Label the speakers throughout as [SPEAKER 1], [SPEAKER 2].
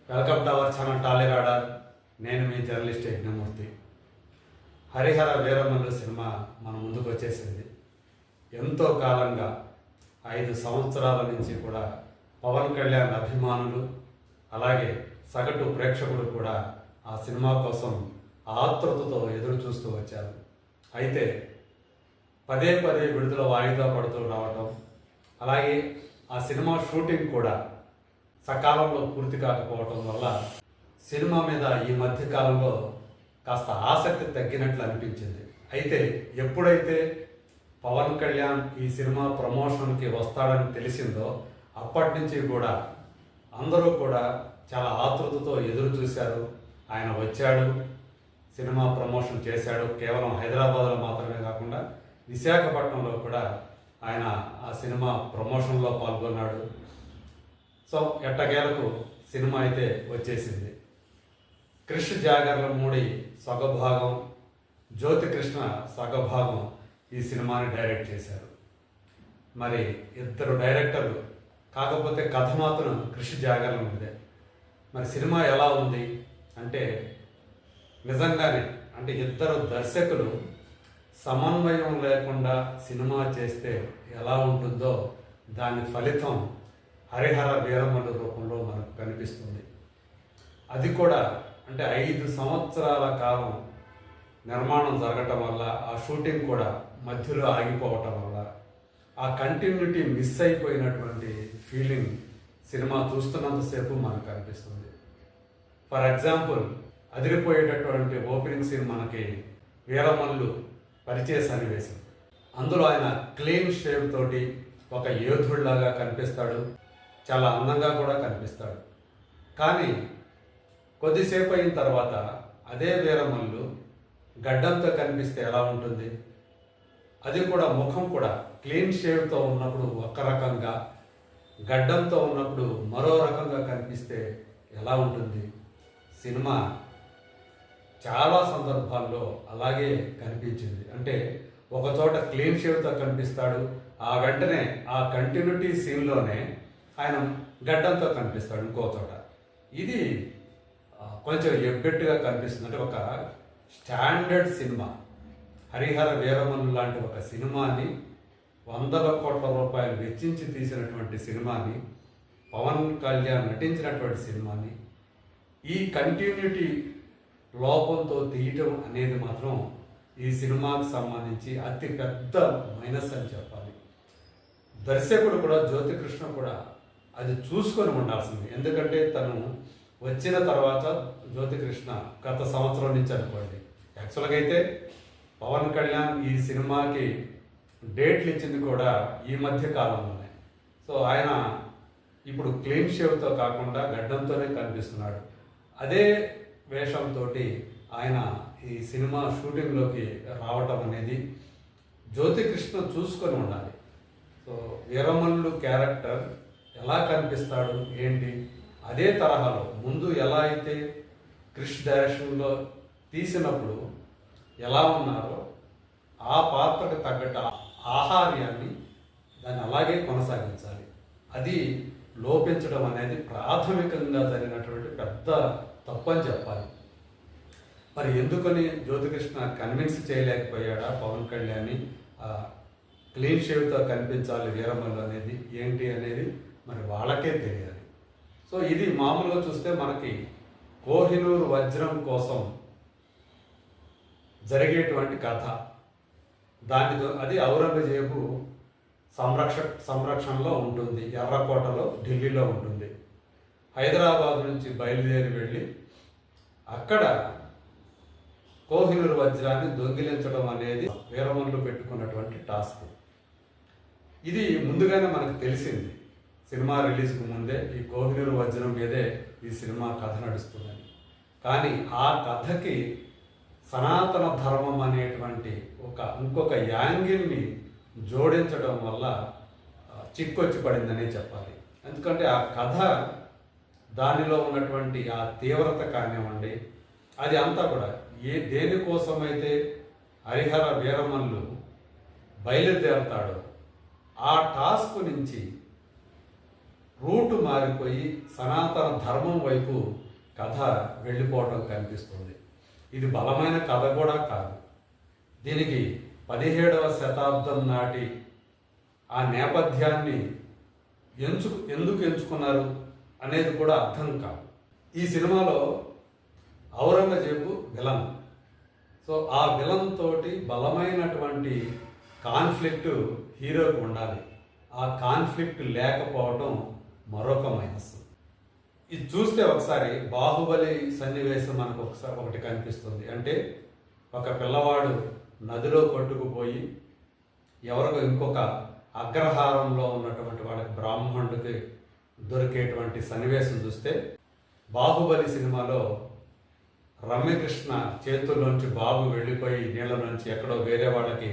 [SPEAKER 1] Welcome to our channel Tally radar. నేను మీ journalist Yagnamurthy. Harihara Veeramallu cinema మన ముందుకు వచ్చేసింది. ఎంతో కాలంగా 5 సంవత్సరాల నుంచి కూడా పవన్ కళ్యాణ్ అభిమానులు అలాగే సగటు ప్రేక్షకులు కూడా ఆ సినిమా కోసం ఆతృతతో ఎదురు చూస్తూ వచ్చారు. అయితే పదే పదే విడుదల వాయిదా పడుతూ రావటం, అలాగే ఆ సినిమా షూటింగ్ కూడా సకాలంలో పూర్తి కాకపోవటం వల్ల సినిమా మీద ఈ మధ్య కాలంలో కాస్త ఆసక్తి తగ్గినట్లు అనిపించింది. అయితే ఎప్పుడైతే పవన్ కళ్యాణ్ ఈ సినిమా ప్రమోషన్కి వస్తాడని తెలిసిందో అప్పటి నుంచి కూడా అందరూ కూడా చాలా ఆతృతతో ఎదురు చూశారు. ఆయన వచ్చాడు, సినిమా ప్రమోషన్ చేశాడు. కేవలం హైదరాబాద్లో మాత్రమే కాకుండా విశాఖపట్నంలో కూడా ఆయన ఆ సినిమా ప్రమోషన్లో పాల్గొన్నాడు. సో ఎట్టకేలకు సినిమా అయితే వచ్చేసింది. క్రిష్ జాగర్లమూడి సగభాగం, జ్యోతి కృష్ణ సగభాగం ఈ సినిమాని డైరెక్ట్ చేశారు. మరి ఇద్దరు డైరెక్టర్లు, కాకపోతే కథ మాత్రం క్రిష్ జాగర్లమూడిదే. మరి సినిమా ఎలా ఉంది అంటే నిజంగానే అంటే ఇద్దరు దర్శకులు సమన్వయం లేకుండా సినిమా చేస్తే ఎలా ఉంటుందో దాని ఫలితం హరిహర వీరమల్లు రూపంలో మనకు కనిపిస్తుంది. అది కూడా అంటే 5 సంవత్సరాల కాలం నిర్మాణం జరగటం వల్ల, ఆ షూటింగ్ కూడా మధ్యలో ఆగిపోవటం వల్ల ఆ కంటిన్యూటీ మిస్ అయిపోయినటువంటి ఫీలింగ్ సినిమా చూస్తున్నంతసేపు మనకు కనిపిస్తుంది. ఫర్ ఎగ్జాంపుల్, అదిరిపోయేటటువంటి ఓపెనింగ్ సీన్ మనకి వీరమల్లు పరిచయ సన్నివేశం. అందులో ఆయన క్లీన్ షేవ్ తోటి ఒక యోధుడిలాగా కనిపిస్తాడు, చాలా అందంగా కూడా కనిపిస్తాడు. కానీ కొద్దిసేపు అయిన తర్వాత అదే వీరమల్లు గడ్డంతో కనిపిస్తే ఎలా ఉంటుంది? అది కూడా ముఖం కూడా క్లీన్ షేవ్తో ఉన్నప్పుడు ఒక రకంగా, గడ్డంతో ఉన్నప్పుడు మరో రకంగా కనిపిస్తే ఎలా ఉంటుంది? సినిమా చాలా సందర్భాల్లో అలాగే కనిపించింది. అంటే ఒకచోట క్లీన్ షేవ్తో కనిపిస్తాడు, ఆ వెంటనే ఆ కంటిన్యూటీ సీన్లోనే ఆయన గడ్డంతో కనిపిస్తాడు ఇంకో చోట. ఇది కొంచెం ఎబ్బెట్టుగా కనిపిస్తుంది. అంటే ఒక స్టాండర్డ్ సినిమా, హరిహర వీరమల్లు లాంటి ఒక సినిమాని, వందల కోట్ల రూపాయలు వెచ్చించి తీసినటువంటి సినిమాని, పవన్ కళ్యాణ్ నటించినటువంటి సినిమాని ఈ కంటిన్యూటీ లోపంతో తీయటం అనేది మాత్రం ఈ సినిమాకు సంబంధించి అతి పెద్ద మైనస్ అని చెప్పాలి. దర్శకుడు కూడా, జ్యోతి కృష్ణ కూడా అది చూసుకొని ఉండాల్సింది. ఎందుకంటే తను వచ్చిన తర్వాత జ్యోతి కృష్ణ గత సంవత్సరం నుంచి అనుకోండి, యాక్చువల్గా అయితే పవన్ కళ్యాణ్ ఈ సినిమాకి డేట్లు ఇచ్చింది కూడా ఈ మధ్య కాలంలోనే. సో ఆయన ఇప్పుడు క్లీన్ షేవ్తో కాకుండా గడ్డంతోనే కనిపిస్తున్నాడు. అదే వేషంతో ఆయన ఈ సినిమా షూటింగ్లోకి రావటం అనేది జ్యోతి కృష్ణ చూసుకొని ఉండాలి. సో వీరమల్లు క్యారెక్టర్ ఎలా కనిపిస్తాడు ఏంటి, అదే తరహాలో ముందు ఎలా అయితే క్రిష్ డైరెక్షన్లో తీసినప్పుడు ఎలా ఉన్నారో ఆ పాత్రకు తగ్గట్టు ఆహార్యాన్ని దాన్ని అలాగే కొనసాగించాలి. అది లోపించడం అనేది ప్రాథమికంగా జరిగినటువంటి పెద్ద తప్పని చెప్పాలి. మరి ఎందుకని జ్యోతికృష్ణ కన్విన్స్ చేయలేకపోయాడా పవన్ కళ్యాణ్ని క్లీన్ షేవ్తో కనిపించాలి వీరమల్లు అనేది ఏంటి అనేది మరి వాళ్ళకే తెలియాలి. సో ఇది మామూలుగా చూస్తే మనకి కోహినూరు వజ్రం కోసం జరిగేటువంటి కథ, అది ఔరంగజేబు సంరక్షణలో ఉంటుంది, ఎర్రకోటలో ఢిల్లీలో ఉంటుంది. హైదరాబాద్ నుంచి బయలుదేరి వెళ్ళి అక్కడ కోహినూరు వజ్రాన్ని దొంగిలించడం అనేది వీరమల్లు పెట్టుకున్నటువంటి టాస్క్. ఇది ముందుగానే మనకు తెలిసింది. సినిమా రిలీజ్కు ముందే ఈ కోహినూరు వజ్రం మీదే ఈ సినిమా కథ నడుస్తుందని. కానీ ఆ కథకి సనాతన ధర్మం అనేటువంటి ఇంకొక యాంగిల్ని జోడించడం వల్ల చిక్కొచ్చి పడిందనే చెప్పాలి. ఎందుకంటే ఆ కథ, దానిలో ఉన్నటువంటి ఆ తీవ్రత కానివ్వండి, అది అంతా కూడా దేనికోసమైతే హరిహర వీరమల్లు బయలుదేరతాడో ఆ టాస్క్ నుంచి రూటు మారిపోయి సనాతన ధర్మం వైపు కథ వెళ్ళిపోవడం కనిపిస్తుంది. ఇది బలమైన కథ కూడా కాదు. దీనికి 17వ శతాబ్దం నాటి ఆ నేపథ్యాన్ని ఎందుకు ఎంచుకున్నారు అనేది కూడా అర్థం కాదు. ఈ సినిమాలో ఔరంగజేబు విలన్. సో ఆ విలన్ తోటి బలమైనటువంటి కాన్ఫ్లిక్ట్ హీరోకి ఉండాలి. ఆ కాన్ఫ్లిక్ట్ లేకపోవటం మరొక మైనస్. ఇది చూస్తే ఒకసారి బాహుబలి సన్నివేశం మనకు ఒకటి కనిపిస్తుంది. అంటే ఒక పిల్లవాడు నదిలో కొట్టుకుపోయి ఎవరికో ఇంకొక అగ్రహారంలో ఉన్నటువంటి వాళ్ళకి బ్రాహ్మణుడికి దొరికేటువంటి సన్నివేశం చూస్తే బాహుబలి సినిమాలో రమ్యకృష్ణ చేతుల్లోంచి బాబు వెళ్ళిపోయి నీళ్ళలోంచి ఎక్కడో వేరే వాళ్ళకి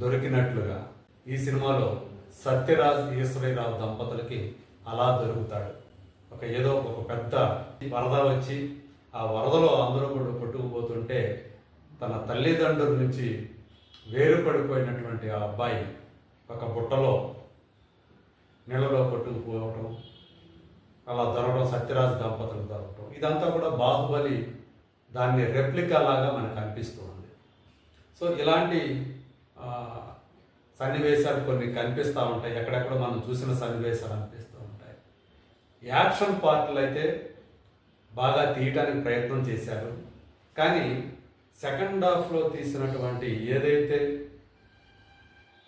[SPEAKER 1] దొరికినట్లుగా ఈ సినిమాలో సత్యరాజ్ ఈశ్వరీరావు దంపతులకి అలా దొరుకుతాడు. ఏదో ఒక పెద్ద వరద వచ్చి ఆ వరదలో అందరూ కూడా కొట్టుకుపోతుంటే తన తల్లిదండ్రుల నుంచి వేరుపడిపోయినటువంటి ఆ అబ్బాయి ఒక బుట్టలో నీళ్ళలో కొట్టుకుపోవటం, అలా దొరకడం, సత్యరాజ్ దంపతులు దొరకటం, ఇదంతా కూడా బాహుబలి దాన్ని రెప్లికా లాగా మనకు అనిపిస్తూ ఉంది. సో ఇలాంటి సన్నివేశాలు కొన్ని కనిపిస్తూ ఉంటాయి. ఎక్కడెక్కడ మనం చూసిన సన్నివేశాలు అనిపిస్తూ ఉంటాయి. యాక్షన్ పార్ట్లు అయితే బాగా తీయటానికి ప్రయత్నం చేశారు. కానీ సెకండ్ హాఫ్లో తీసినటువంటి ఏదైతే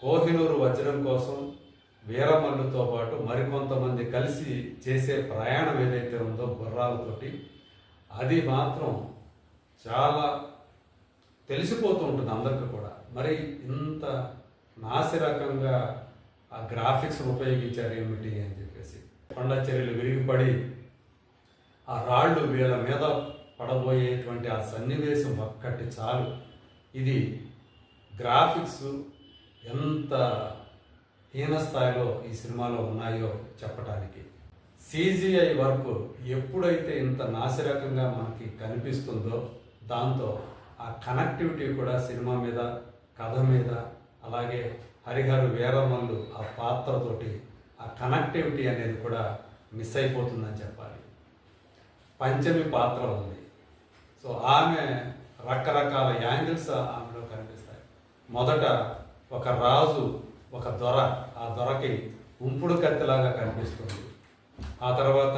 [SPEAKER 1] కోహినూరు వజ్రం కోసం వీరమల్లుతో పాటు మరికొంతమంది కలిసి చేసే ప్రయాణం ఏదైతే ఉందో గుర్రాలతోటి, అది మాత్రం చాలా తెలిసిపోతూ ఉంటుంది అందరికీ కూడా. మరి ఇంత నాసిరకంగా ఆ గ్రాఫిక్స్ ఉపయోగించారు ఏమిటి అని చెప్పేసి, కొండ చర్యలు విరిగిపడి ఆ రాళ్ళు వీళ్ళ మీద పడబోయేటువంటి ఆ సన్నివేశం ఒక్కటి చాలు. ఇది గ్రాఫిక్స్ ఎంత హీన స్థాయిలో ఈ సినిమాలో ఉన్నాయో చెప్పడానికి. CGI వర్క్ ఎప్పుడైతే ఇంత నాసిరకంగా మనకి కనిపిస్తుందో దాంతో ఆ కనెక్టివిటీ కూడా సినిమా మీద, కథ మీద, అలాగే హరిహర వీరమల్లు ఆ పాత్రతోటి ఆ కనెక్టివిటీ అనేది కూడా మిస్ అయిపోతుందని చెప్పాలి. పంచమి పాత్ర ఉంది. సో ఆమె రకరకాల యాంగిల్స్ ఆమెలో కనిపిస్తాయి. మొదట ఒక రాజు, ఒక దొర, ఆ దొరకి ఉంపుడు కత్తిలాగా కనిపిస్తుంది. ఆ తర్వాత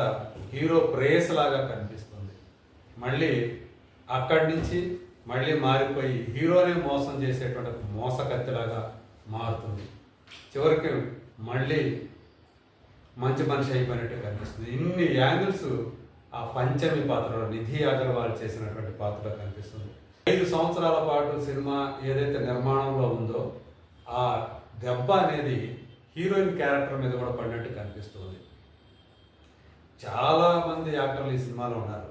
[SPEAKER 1] హీరో ప్రేయస్ లాగా కనిపిస్తుంది. మళ్ళీ అక్కడి నుంచి మళ్ళీ మారిపోయి హీరోనే మోసం చేసేటువంటి మోసకత్తిలాగా మారుతుంది. చివరికి మళ్ళీ మంచి మనిషి అయిపోయినట్టు కనిపిస్తుంది. ఇన్ని యాంగిల్స్ ఆ పంచమి పాత్రలో, నిధి అగర్వాల్ చేసినటువంటి పాత్రలో కనిపిస్తుంది. 5 సంవత్సరాల పాటు సినిమా ఏదైతే నిర్మాణంలో ఉందో ఆ దెబ్బ అనేది హీరోయిన్ క్యారెక్టర్ మీద కూడా పడినట్టు కనిపిస్తుంది. చాలామంది యాక్టర్లు ఈ సినిమాలో ఉన్నారు.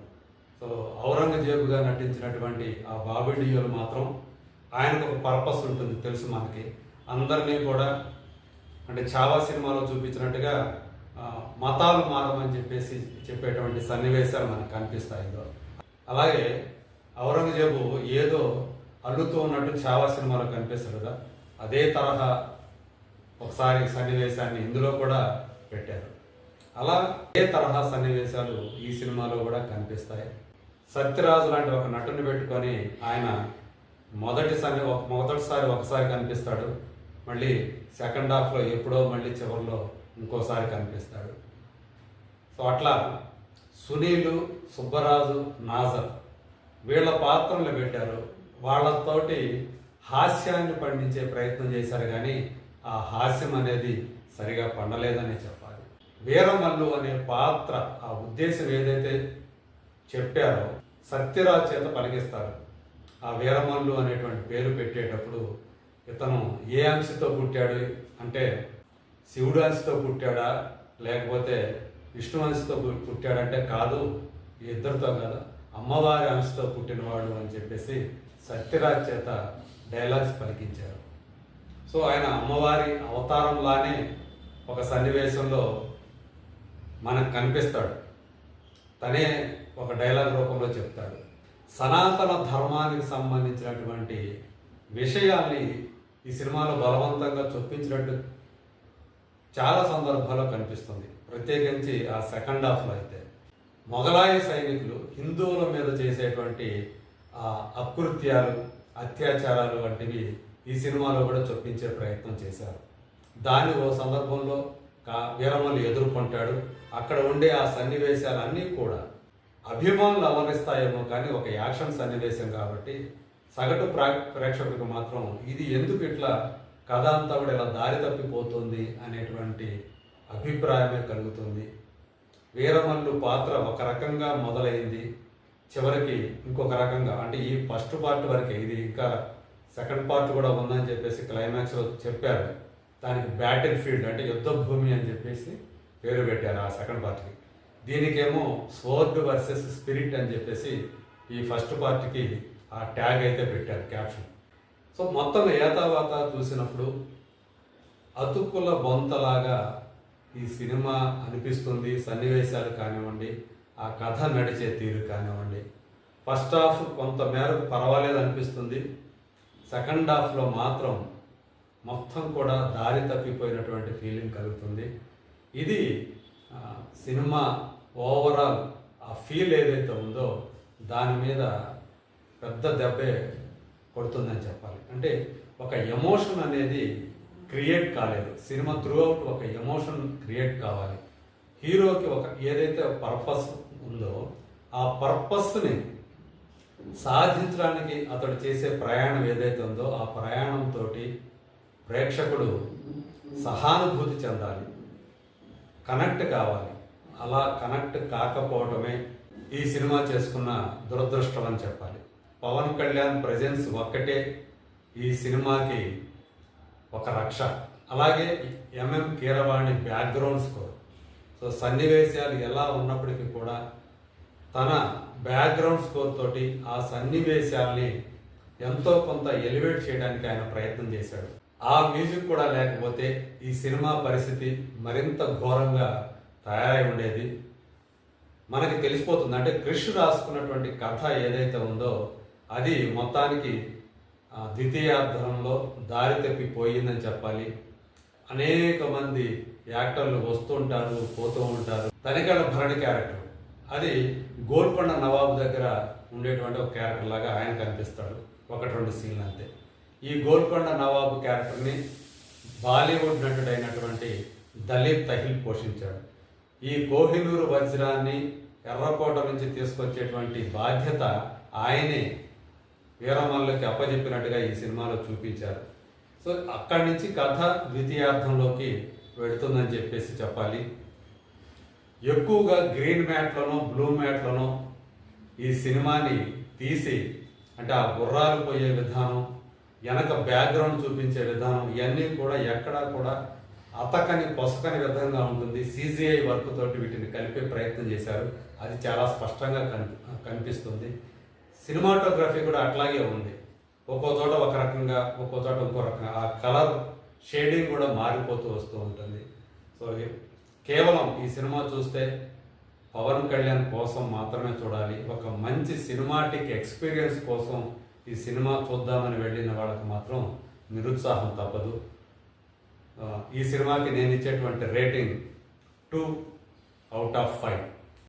[SPEAKER 1] సో ఔరంగజేబుగా నటించినటువంటి ఆ బాబీ డియోల్ మాత్రం ఆయనకు ఒక పర్పస్ ఉంటుంది తెలుసు మనకి. అందరినీ కూడా అంటే చావా సినిమాలో చూపించినట్టుగా మతాలు మారమని చెప్పేసి చెప్పేటువంటి సన్నివేశాలు మనకు కనిపిస్తాయి ఇందులో. అలాగే ఔరంగజేబు ఏదో అల్లుతూ ఉన్నట్టు చావా సినిమాలో కనిపిస్తారు కదా, అదే తరహా ఒకసారి సన్నివేశాన్ని ఇందులో కూడా పెట్టారు. అలా ఏ తరహా సన్నివేశాలు ఈ సినిమాలో కూడా కనిపిస్తాయి. సత్యరాజు లాంటి ఒక నటుని పెట్టుకొని ఆయన మొదటిసారి ఒకసారి కనిపిస్తాడు, మళ్ళీ సెకండ్ హాఫ్లో ఎప్పుడో మళ్ళీ చివరిలో ఇంకోసారి కనిపిస్తాడు. సో అట్లా సునీలు, సుబ్బరాజు, నాజర్ వీళ్ళ పాత్రలు పెట్టారు. వాళ్ళతోటి హాస్యాన్ని పండించే ప్రయత్నం చేశారు, కానీ ఆ హాస్యం అనేది సరిగా పండలేదని చెప్పాలి. వీరమల్లు అనే పాత్ర ఆ ఉద్దేశం ఏదైతే చెప్పారో సత్యరాజ్ చేత పలికిస్తారు. ఆ వీరమల్లు అనేటువంటి పేరు పెట్టేటప్పుడు ఇతను ఏ అంశతో పుట్టాడు అంటే శివుడు అంశతో పుట్టాడా లేకపోతే విష్ణు అంశతో పుట్టాడంటే కాదు, ఇద్దరితో కదా, అమ్మవారి అంశతో పుట్టినవాడు అని చెప్పేసి సత్యరాజ్ చేత డైలాగ్స్ పలికించారు. సో ఆయన అమ్మవారి అవతారంలానే ఒక సన్నివేశంలో మనకు కనిపిస్తాడు. తనే ఒక డైలాగ్ రూపంలో చెప్తాడు. సనాతన ధర్మానికి సంబంధించినటువంటి విషయాల్ని ఈ సినిమాలో బలవంతంగా చొప్పించినట్టు చాలా సందర్భాల్లో కనిపిస్తుంది. ప్రత్యేకించి ఆ సెకండ్ హాఫ్లో అయితే మొఘలాయి సైనికులు హిందువుల మీద చేసేటువంటి అకృత్యాలు, అత్యాచారాలు వంటివి ఈ సినిమాలో కూడా చొప్పించే ప్రయత్నం చేశారు. దాన్ని ఓ సందర్భంలో వీరమల్లు ఎదుర్కొంటాడు. అక్కడ ఉండే ఆ సన్నివేశాలన్నీ కూడా అభిమానులు అలరిస్తాయేమో కానీ ఒక యాక్షన్ సన్నివేశం కాబట్టి సగటు ప్రేక్షకుడికి మాత్రం ఇది ఎందుకు ఇట్లా కథ అంతా కూడా ఇలా దారి తప్పిపోతుంది అనేటువంటి అభిప్రాయమే కలుగుతుంది. వీరమల్లు పాత్ర ఒక రకంగా మొదలైంది, చివరికి ఇంకొక రకంగా, అంటే ఈ ఫస్ట్ పార్ట్ వరకే, ఇది ఇంకా సెకండ్ పార్ట్ కూడా ఉందని చెప్పేసి క్లైమాక్స్లో చెప్పారు. దానికి బ్యాటిల్ ఫీల్డ్ అంటే యుద్ధ భూమి అని చెప్పేసి పేరు పెట్టారు ఆ సెకండ్ పార్ట్కి. దీనికేమో స్వర్డ్ వర్సెస్ స్పిరిట్ అని చెప్పేసి ఈ ఫస్ట్ పార్ట్కి ఆ ట్యాగ్ అయితే పెట్టారు, క్యాప్షన్. సో మొత్తం ఏతావాత చూసినప్పుడు అతుక్కుల బొంతలాగా ఈ సినిమా అనిపిస్తుంది. సన్నివేశాలు కానివ్వండి, ఆ కథ నడిచే తీరు కానివ్వండి. ఫస్ట్ హాఫ్ కొంత మేరకు పర్వాలేదు అనిపిస్తుంది. సెకండ్ హాఫ్లో మాత్రం మొత్తం కూడా దారి తప్పిపోయినటువంటి ఫీలింగ్ కలుగుతుంది. ఇది సినిమా ఓవరాల్ ఆ ఫీల్ ఏదైతే ఉందో దాని మీద పెద్ద దెబ్బే కొడుతుందని చెప్పాలి. అంటే ఒక ఎమోషన్ అనేది క్రియేట్ కాలేదు. సినిమా త్రూ అవుట్ ఒక ఎమోషన్ క్రియేట్ కావాలి. హీరోకి ఒక ఏదైతే పర్పస్ ఉందో ఆ పర్పస్ని సాధించడానికి అతడు చేసే ప్రయాణం ఏదైతే ఉందో ఆ ప్రయాణంతో ప్రేక్షకుడు సహానుభూతి చెందాలి, కనెక్ట్ కావాలి. అలా కనెక్ట్ కాకపోవడమే ఈ సినిమా చేసుకున్న దురదృష్టం అని చెప్పాలి. పవన్ కళ్యాణ్ ప్రజెన్స్ ఒక్కటే ఈ సినిమాకి ఒక రక్ష. అలాగే MM Keeravani background score. So సన్నివేశాలు ఎలా ఉన్నప్పటికీ కూడా తన బ్యాక్గ్రౌండ్ స్కోర్ తోటి ఆ సన్నివేశాల్ని ఎంతో కొంత ఎలివేట్ చేయడానికి ఆయన ప్రయత్నం చేశాడు. ఆ మ్యూజిక్ కూడా లేకపోతే ఈ సినిమా పరిస్థితి మరింత ఘోరంగా తయారై ఉండేది. మనకి తెలిసిపోతుంది. అంటే క్రిష్ రాసుకున్నటువంటి కథ ఏదైతే ఉందో అది మొత్తానికి ద్వితీయార్థంలో దారి తప్పిపోయిందని చెప్పాలి. అనేక మంది యాక్టర్లు వస్తుంటారు, పోతూ ఉంటారు. తనికెళ్ళ భరణి క్యారెక్టర్ అది గోల్కొండ నవాబు దగ్గర ఉండేటువంటి ఒక క్యారెక్టర్ లాగా ఆయన కనిపిస్తాడు, 1-2 సీన్లు అంతే. ఈ గోల్కొండ నవాబు క్యారెక్టర్ని బాలీవుడ్ నటుడైనటువంటి దలీప్ తహిల్ పోషించాడు. ఈ కోహినూరు వజ్రాన్ని ఎర్రకోట నుంచి తీసుకొచ్చేటువంటి బాధ్యత ఆయనే వీరమల్లుకి అప్పచెప్పినట్టుగా ఈ సినిమాలో చూపించారు. సో అక్కడి నుంచి కథ ద్వితీయార్థంలోకి వెళుతుందని చెప్పేసి చెప్పాలి. ఎక్కువగా గ్రీన్ మ్యాట్లోనో బ్లూ మ్యాట్లోనో ఈ సినిమాని తీసి, అంటే ఆ గుర్రాలు పోయే విధానం, వెనక బ్యాక్గ్రౌండ్ చూపించే విధానం, ఇవన్నీ కూడా ఎక్కడా కూడా అతకని పొసకని విధంగా ఉంటుంది. CGI వర్క్ తోటి వీటిని కలిపే ప్రయత్నం చేశారు. అది చాలా స్పష్టంగా కనిపిస్తుంది. సినిమాటోగ్రఫీ కూడా అట్లాగే ఉంది. ఒక్కో చోట ఒక రకంగా, ఒక్కో చోట ఇంకో రకంగా, ఆ కలర్ షేడింగ్ కూడా మారిపోతూ వస్తూ ఉంటుంది. సో కేవలం ఈ సినిమా చూస్తే పవన్ కళ్యాణ్ కోసం మాత్రమే చూడాలి. ఒక మంచి సినిమాటిక్ ఎక్స్పీరియన్స్ కోసం ఈ సినిమా చూద్దామని వెళ్ళిన వాళ్ళకి మాత్రం నిరుత్సాహం తప్పదు. ఈ సినిమాకి నేను ఇచ్చేటువంటి రేటింగ్ 2/5.